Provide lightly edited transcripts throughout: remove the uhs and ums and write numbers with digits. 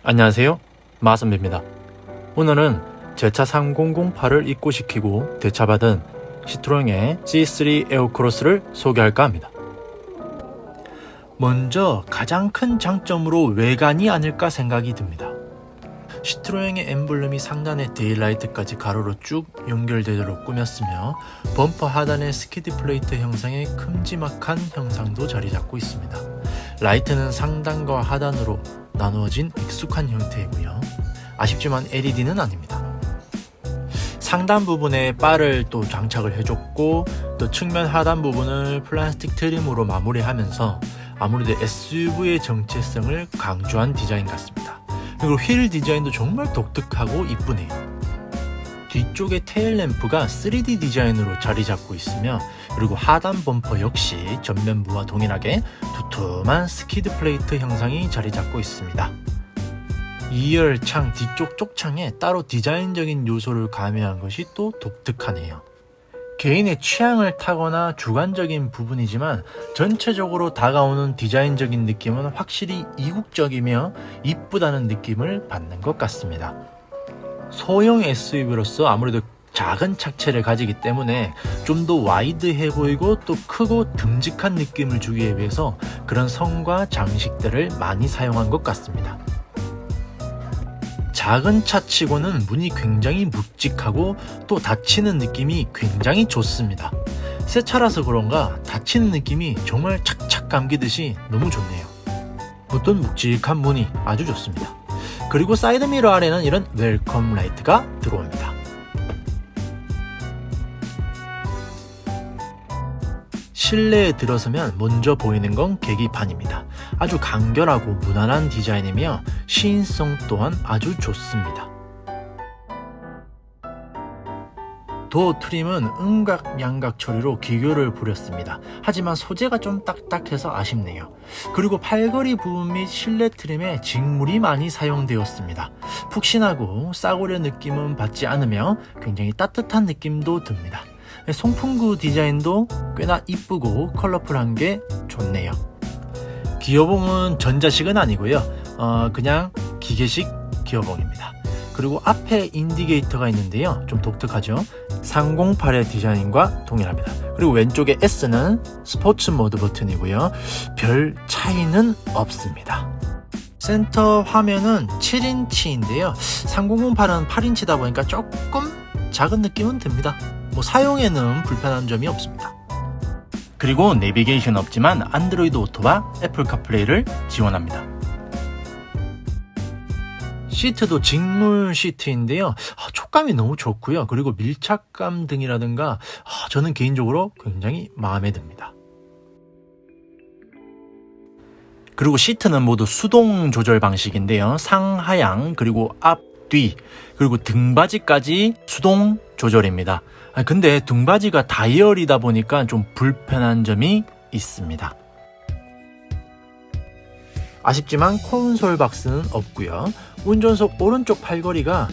안녕하세요, 마선배입니다. 오늘은 제 차 3008을 입고시키고 대차받은 시트로eng의 C3 에어크로스를 소개할까 합니다. 먼저 가장 큰 장점으로 외관이 아닐까 생각이 듭니다. 시트로eng의 엠블럼이 상단에 데일라이트까지 가로로 쭉 연결되도록 꾸몄으며 범퍼 하단에 스키드 플레이트 형상의 큼지막한 형상도 자리 잡고 있습니다. 라이트는 상단과 하단으로 나누어진 익숙한 형태이고요. 아쉽지만 LED는 아닙니다. 상단 부분에 바를 또 장착을 해줬고, 또 측면 하단 부분을 플라스틱 트림으로 마무리하면서 아무래도 SUV의 정체성을 강조한 디자인 같습니다. 그리고 휠 디자인도 정말 독특하고 이쁘네요. 뒤쪽에 테일램프가 3D 디자인으로 자리 잡고 있으며, 그리고 하단 범퍼 역시 전면부와 동일하게 두툼한 스키드 플레이트 형상이 자리 잡고 있습니다. 2열 창 뒤쪽 쪽창에 따로 디자인적인 요소를 가미한 것이 또 독특하네요. 개인의 취향을 타거나 주관적인 부분이지만 전체적으로 다가오는 디자인적인 느낌은 확실히 이국적이며 이쁘다는 느낌을 받는 것 같습니다. 소형 SUV로서 아무래도 작은 차체를 가지기 때문에 좀 더 와이드해 보이고 또 크고 듬직한 느낌을 주기 위해서 그런 성과 장식들을 많이 사용한 것 같습니다. 작은 차치고는 문이 굉장히 묵직하고 또 닫히는 느낌이 굉장히 좋습니다. 새 차라서 그런가 닫히는 느낌이 정말 착착 감기듯이 너무 좋네요. 어떤 묵직한 문이 아주 좋습니다. 그리고 사이드미러 아래는 이런 웰컴 라이트가 들어옵니다. 실내에 들어서면 먼저 보이는 건 계기판입니다. 아주 간결하고 무난한 디자인이며 시인성 또한 아주 좋습니다. 도어 트림은 음각 양각 처리로 기교를 부렸습니다. 하지만 소재가 좀 딱딱해서 아쉽네요. 그리고 팔걸이 부분 및 실내 트림에 직물이 많이 사용되었습니다. 푹신하고 싸구려 느낌은 받지 않으며 굉장히 따뜻한 느낌도 듭니다. 송풍구 디자인도 꽤나 이쁘고 컬러풀한 게 좋네요. 기어봉은 전자식은 아니고요, 그냥 기계식 기어봉입니다. 그리고 앞에 인디게이터가 있는데요, 좀 독특하죠. 308의 디자인과 동일합니다. 그리고 왼쪽에 S는 스포츠 모드 버튼이고요, 별 차이는 없습니다. 센터 화면은 7인치인데요 3008은 8인치다 보니까 조금 작은 느낌은 듭니다. 사용에는 불편한 점이 없습니다. 그리고 내비게이션 없지만 안드로이드 오토와 애플 카플레이를 지원합니다. 시트도 직물 시트인데요, 촉감이 너무 좋고요. 그리고 밀착감 등이라든가 저는 개인적으로 굉장히 마음에 듭니다. 그리고 시트는 모두 수동 조절 방식인데요, 상하향, 그리고 앞, 뒤, 그리고 등받이까지 수동 조절입니다. 근데 등받이가 다이얼이다 보니까 좀 불편한 점이 있습니다. 아쉽지만 콘솔 박스는 없고요. 운전석 오른쪽 팔걸이가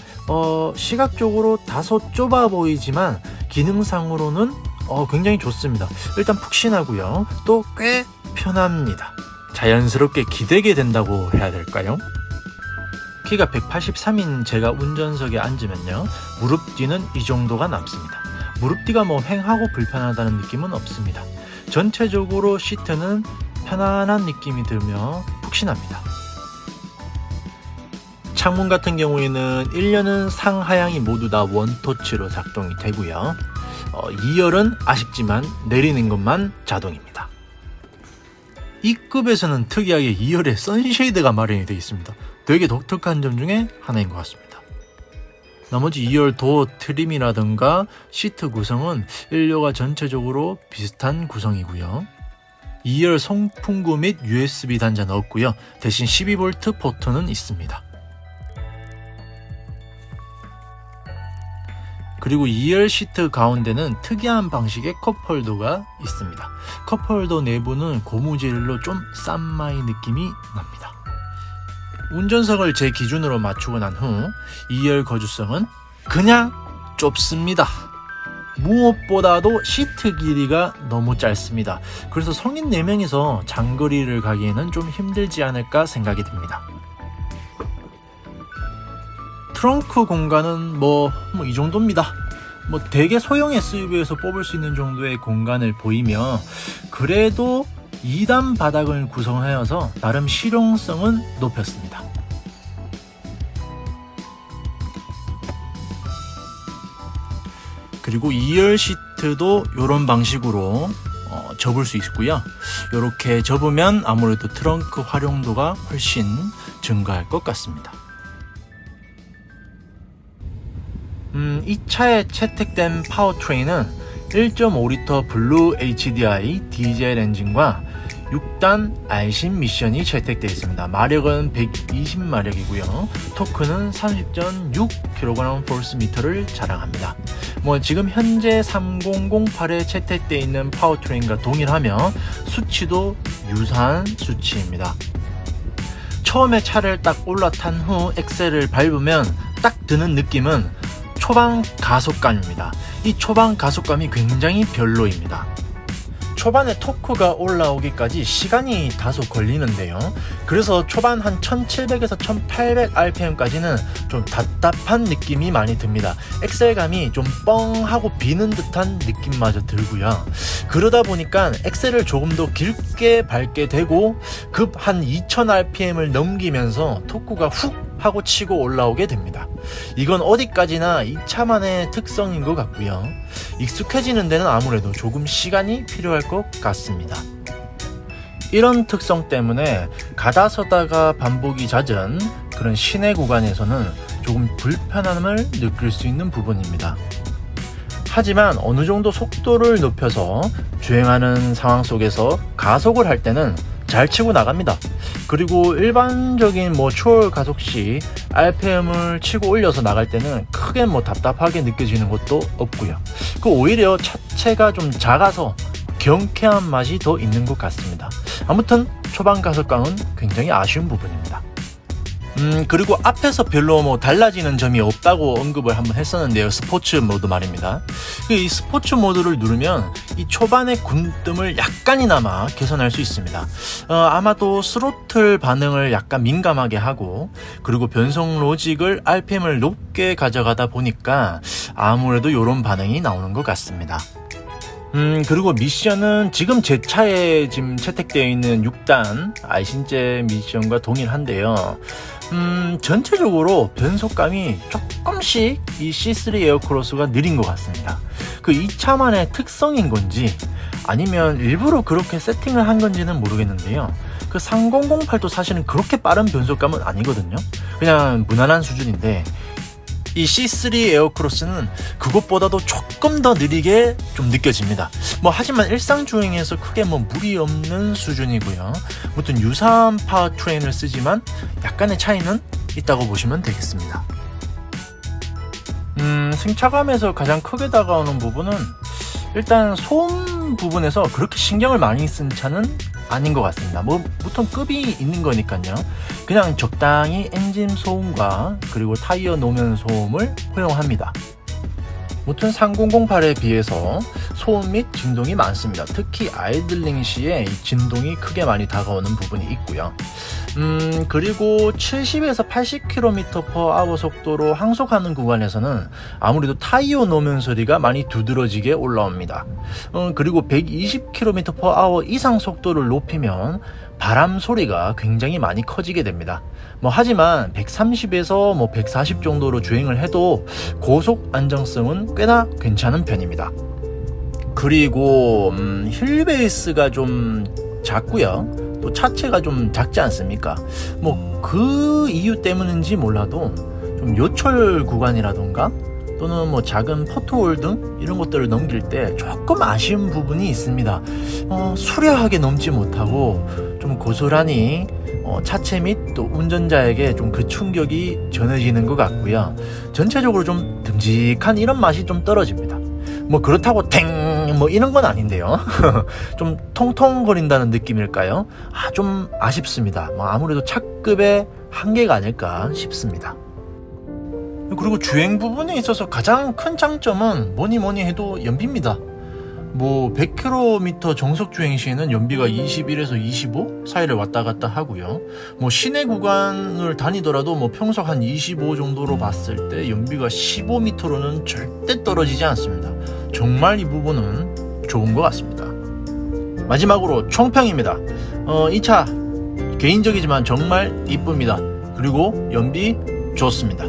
시각적으로 다소 좁아 보이지만 기능상으로는 굉장히 좋습니다. 일단 푹신하고요, 또 꽤 편합니다. 자연스럽게 기대게 된다고 해야 될까요? 키가 183인 제가 운전석에 앉으면요, 무릎 뒤는 이 정도가 남습니다. 무릎 뒤가 휑하고 불편하다는 느낌은 없습니다. 전체적으로 시트는 편안한 느낌이 들며 푹신합니다. 창문 같은 경우에는 1열은 상하향이 모두 다 원터치로 작동이 되고요, 2열은 아쉽지만 내리는 것만 자동입니다. 이 급에서는 특이하게 2열에 선쉐이드가 마련이 되어 있습니다. 되게 독특한 점 중에 하나인 것 같습니다. 나머지 2열 도어 트림이라든가 시트 구성은 1열과 전체적으로 비슷한 구성이고요. 2열 송풍구 및 USB 단자는 없고요. 대신 12V 포트는 있습니다. 그리고 2열 시트 가운데는 특이한 방식의 컵홀더가 있습니다. 컵홀더 내부는 고무질로 좀 싼마이 느낌이 납니다. 운전석을 제 기준으로 맞추고 난 후 2열 거주성은 그냥 좁습니다. 무엇보다도 시트 길이가 너무 짧습니다. 그래서 성인 4명이서 장거리를 가기에는 좀 힘들지 않을까 생각이 듭니다. 트렁크 공간은 뭐 이 정도입니다. 되게 소형 SUV에서 뽑을 수 있는 정도의 공간을 보이며, 그래도 2단 바닥을 구성하여서 나름 실용성은 높였습니다. 그리고 2열 시트도 이런 방식으로 접을 수 있고요. 이렇게 접으면 아무래도 트렁크 활용도가 훨씬 증가할 것 같습니다. 이 차에 채택된 파워트레인은 1.5L 블루 HDI 디젤 엔진과 6단 알신 미션이 채택되어 있습니다. 마력은 120마력이고요. 토크는 30.6kgfm를 자랑합니다. 지금 현재 3008에 채택되어 있는 파워트레인과 동일하며 수치도 유사한 수치입니다. 처음에 차를 딱 올라탄 후 엑셀을 밟으면 딱 드는 느낌은 초반 가속감입니다. 이 초반 가속감이 굉장히 별로입니다. 초반에 토크가 올라오기까지 시간이 다소 걸리는데요. 그래서 초반 한 1700에서 1800rpm까지는 좀 답답한 느낌이 많이 듭니다. 엑셀감이 좀 뻥하고 비는 듯한 느낌마저 들고요. 그러다 보니까 엑셀을 조금 더 길게 밟게 되고 급 한 2000rpm을 넘기면서 토크가 훅 하고 치고 올라오게 됩니다. 이건 어디까지나 이 차만의 특성인 것 같고요. 익숙해지는 데는 아무래도 조금 시간이 필요할 것 같습니다. 이런 특성 때문에 가다 서다가 반복이 잦은 그런 시내 구간에서는 조금 불편함을 느낄 수 있는 부분입니다. 하지만 어느 정도 속도를 높여서 주행하는 상황 속에서 가속을 할 때는 잘 치고 나갑니다. 그리고 일반적인 추월 가속 시 RPM을 치고 올려서 나갈 때는 크게 답답하게 느껴지는 것도 없고요. 오히려 차체가 좀 작아서 경쾌한 맛이 더 있는 것 같습니다. 아무튼 초반 가속감은 굉장히 아쉬운 부분입니다. 그리고 앞에서 별로 달라지는 점이 없다고 언급을 한번 했었는데요. 스포츠 모드 말입니다. 이 스포츠 모드를 누르면 이 초반의 굼뜸을 약간이나마 개선할 수 있습니다. 아마도 스로틀 반응을 약간 민감하게 하고, 그리고 변속 로직을 RPM을 높게 가져가다 보니까 아무래도 이런 반응이 나오는 것 같습니다. 그리고 미션은 지금 제 차에 지금 채택되어 있는 6단 알신제 미션과 동일한데요. 전체적으로 변속감이 조금씩 이 C3 에어크로스가 느린 것 같습니다. 이 차만의 특성인 건지 아니면 일부러 그렇게 세팅을 한 건지는 모르겠는데요. 3008도 사실은 그렇게 빠른 변속감은 아니거든요. 그냥 무난한 수준인데 이 C3 에어크로스는 그것보다도 조금 더 느리게 좀 느껴집니다. 하지만 일상 주행에서 크게 무리 없는 수준이고요. 아무튼 유사한 파워트레인을 쓰지만 약간의 차이는 있다고 보시면 되겠습니다. 승차감에서 가장 크게 다가오는 부분은 일단 소음 부분에서 그렇게 신경을 많이 쓴 차는 아닌 것 같습니다. 보통 급이 있는 거니까요. 그냥 적당히 엔진 소음과 그리고 타이어 노면 소음을 허용합니다. 아무튼 3008에 비해서 소음 및 진동이 많습니다. 특히 아이들링 시에 이 진동이 크게 많이 다가오는 부분이 있고요. 그리고 70에서 80km/h 속도로 항속하는 구간에서는 아무래도 타이어 노면 소리가 많이 두드러지게 올라옵니다. 그리고 120km/h 이상 속도를 높이면 바람 소리가 굉장히 많이 커지게 됩니다. 하지만 130에서 140 정도로 주행을 해도 고속 안정성은 꽤나 괜찮은 편입니다. 그리고 휠베이스가 좀 작고요. 또 차체가 좀 작지 않습니까? 그 이유 때문인지 몰라도 좀 요철 구간이라던가 또는 작은 포트홀 등 이런 것들을 넘길 때 조금 아쉬운 부분이 있습니다. 수려하게 넘지 못하고 좀 고스란히 차체 및 또 운전자에게 좀 그 충격이 전해지는 것 같고요. 전체적으로 좀 듬직한 이런 맛이 좀 떨어집니다. 그렇다고 탱 이런 건 아닌데요. 좀 통통거린다는 느낌일까요? 좀 아쉽습니다. 아무래도 차급의 한계가 아닐까 싶습니다. 그리고 주행 부분에 있어서 가장 큰 장점은 뭐니 해도 연비입니다. 뭐 100km 정석 주행 시에는 연비가 21에서 25 사이를 왔다 갔다 하고요. 뭐 시내 구간을 다니더라도 뭐 평속 한 25 정도로 봤을 때 연비가 15m로는 절대 떨어지지 않습니다. 정말 이 부분은 좋은 것 같습니다. 마지막으로 총평입니다. 이 차 개인적이지만 정말 이쁩니다. 그리고 연비 좋습니다.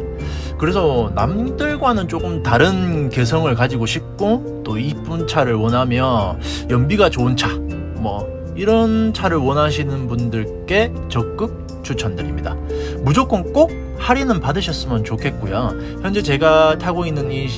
그래서 남들과는 조금 다른 개성을 가지고 싶고 또 이쁜 차를 원하며 연비가 좋은 차, 뭐 이런 차를 원하시는 분들께 적극 추천드립니다. 무조건 꼭 할인은 받으셨으면 좋겠고요. 현재 제가 타고 있는 이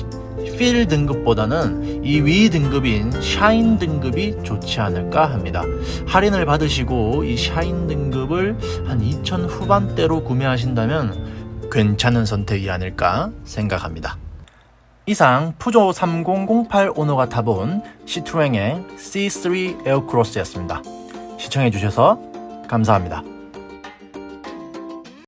필 등급보다는 이 위 등급인 샤인 등급이 좋지 않을까 합니다. 할인을 받으시고 이 샤인 등급을 한 2,000 후반대로 구매하신다면 괜찮은 선택이 아닐까 생각합니다. 이상 푸조 3008 오너가 타본 시트로행의 C3 에어크로스였습니다. 시청해주셔서 감사합니다.